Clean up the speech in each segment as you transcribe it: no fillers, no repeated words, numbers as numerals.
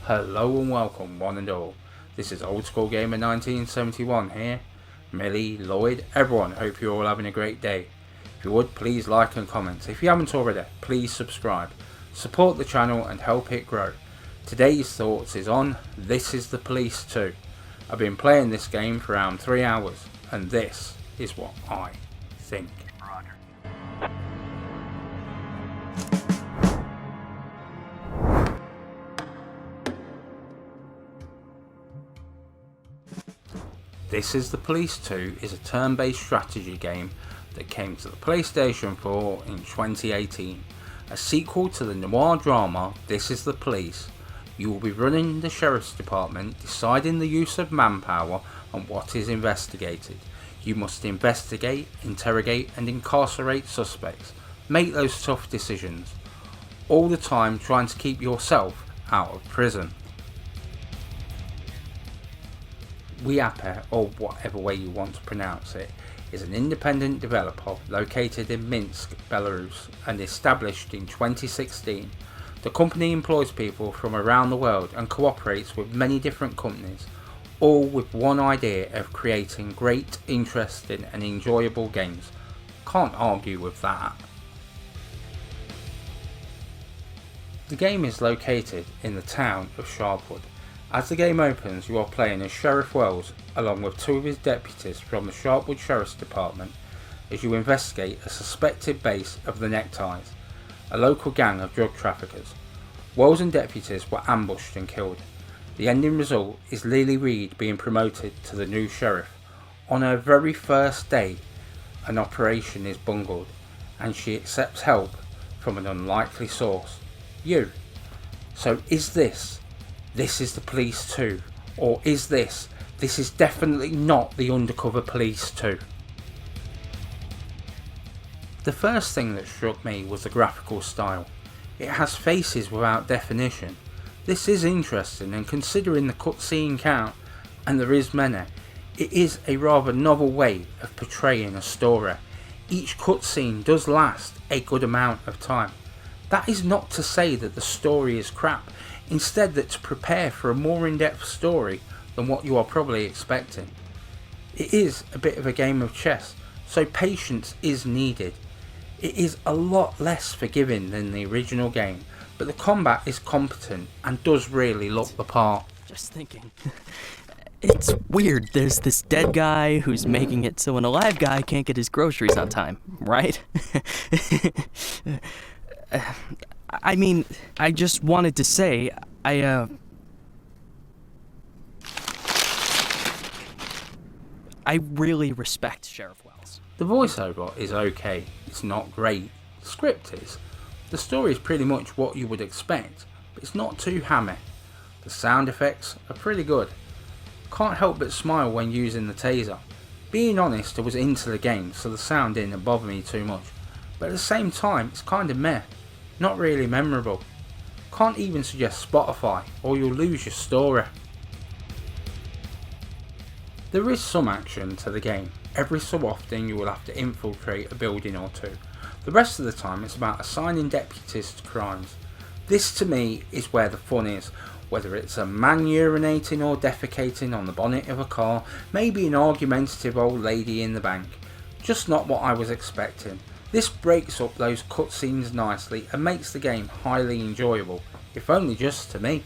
Hello and welcome, one and all. This is Old School Gamer 1971 here. Millie, Lloyd, everyone, hope you're all having a great day. If you would, please like and comment. If you haven't already, please subscribe. Support the channel and help it grow. Today's thoughts is on This Is the Police 2. I've been playing this game for around 3 hours, and this is what I think. This Is the Police 2 is a turn-based strategy game that came to the PlayStation 4 in 2018. A sequel to the noir drama This Is the Police. You will be running the sheriff's department, deciding the use of manpower and what is investigated. You must investigate, interrogate and incarcerate suspects. Make those tough decisions. All the time trying to keep yourself out of prison. WeAppa, or whatever way you want to pronounce it, is an independent developer located in Minsk, Belarus, and established in 2016. The company employs people from around the world and cooperates with many different companies, all with one idea of creating great, interesting and enjoyable games. Can't argue with that. The game is located in the town of Sharpwood. As the game opens, you are playing as Sheriff Wells along with two of his deputies from the Sharpwood Sheriff's Department as you investigate a suspected base of the Neckties, a local gang of drug traffickers. Wells and deputies were ambushed and killed. The ending result is Lily Reed being promoted to the new sheriff. On her very first day, an operation is bungled and she accepts help from an unlikely source. You. So is This Is the Police 2, or is this is definitely not the Undercover Police 2. The first thing that struck me was the graphical style. It has faces without definition. This is interesting, and considering the cutscene count, and there is many, it is a rather novel way of portraying a story. Each cutscene does last a good amount of time. That is not to say that the story is crap, instead that to prepare for a more in-depth story than what you are probably expecting. It is a bit of a game of chess, so patience is needed. It is a lot less forgiving than the original game, but the combat is competent and does really look the part. Just thinking. It's weird, there's this dead guy who's making it so an alive guy can't get his groceries on time, right? I mean, I just wanted to say, I really respect Sheriff Wells. The voiceover is okay, it's not great. The script is. The story is pretty much what you would expect, but it's not too hammy. The sound effects are pretty good. Can't help but smile when using the taser. Being honest, I was into the game, so the sound didn't bother me too much, but at the same time it's kinda meh. Not really memorable. Can't even suggest Spotify or you'll lose your story. There is some action to the game. Every so often you will have to infiltrate a building or two. The rest of the time it's about assigning deputies to crimes. This to me is where the fun is. Whether it's a man urinating or defecating on the bonnet of a car, maybe an argumentative old lady in the bank. Just not what I was expecting. This breaks up those cutscenes nicely and makes the game highly enjoyable, if only just to me.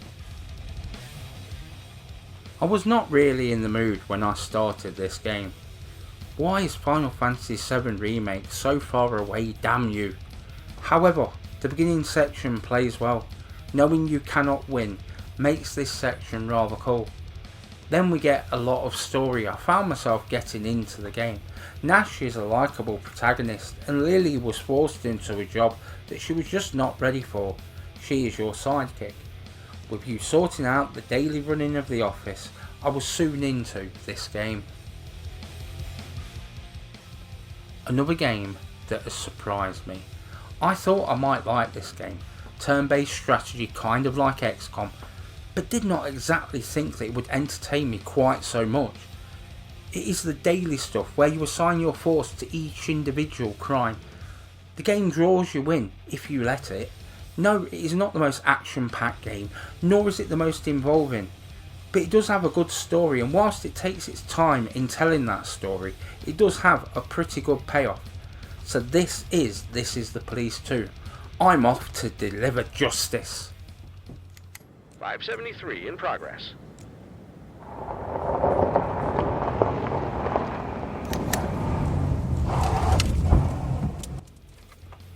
I was not really in the mood when I started this game. Why is Final Fantasy VII Remake so far away, damn you? However, the beginning section plays well. Knowing you cannot win makes this section rather cool. Then we get a lot of story. I found myself getting into the game. Nash is a likeable protagonist and Lily was forced into a job that she was just not ready for. She is your sidekick. With you sorting out the daily running of the office, I was soon into this game. Another game that has surprised me. I thought I might like this game. Turn-based strategy kind of like XCOM, but did not exactly think that it would entertain me quite so much. It is the daily stuff where you assign your force to each individual crime. The game draws you in if you let it. No, it is not the most action-packed game, nor is it the most involving, but it does have a good story, and whilst it takes its time in telling that story, it does have a pretty good payoff. So this is The Police 2. I'm off to deliver justice. 573 in progress.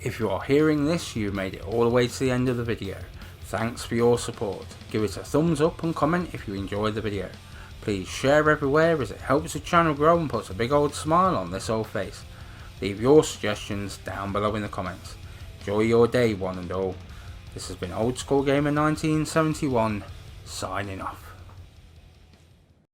If you are hearing this, you've made it all the way to the end of the video. Thanks for your support. Give it a thumbs up and comment if you enjoyed the video. Please share everywhere as it helps the channel grow and puts a big old smile on this old face. Leave your suggestions down below in the comments. Enjoy your day, one and all. This has been Old School Gamer 1971, signing off.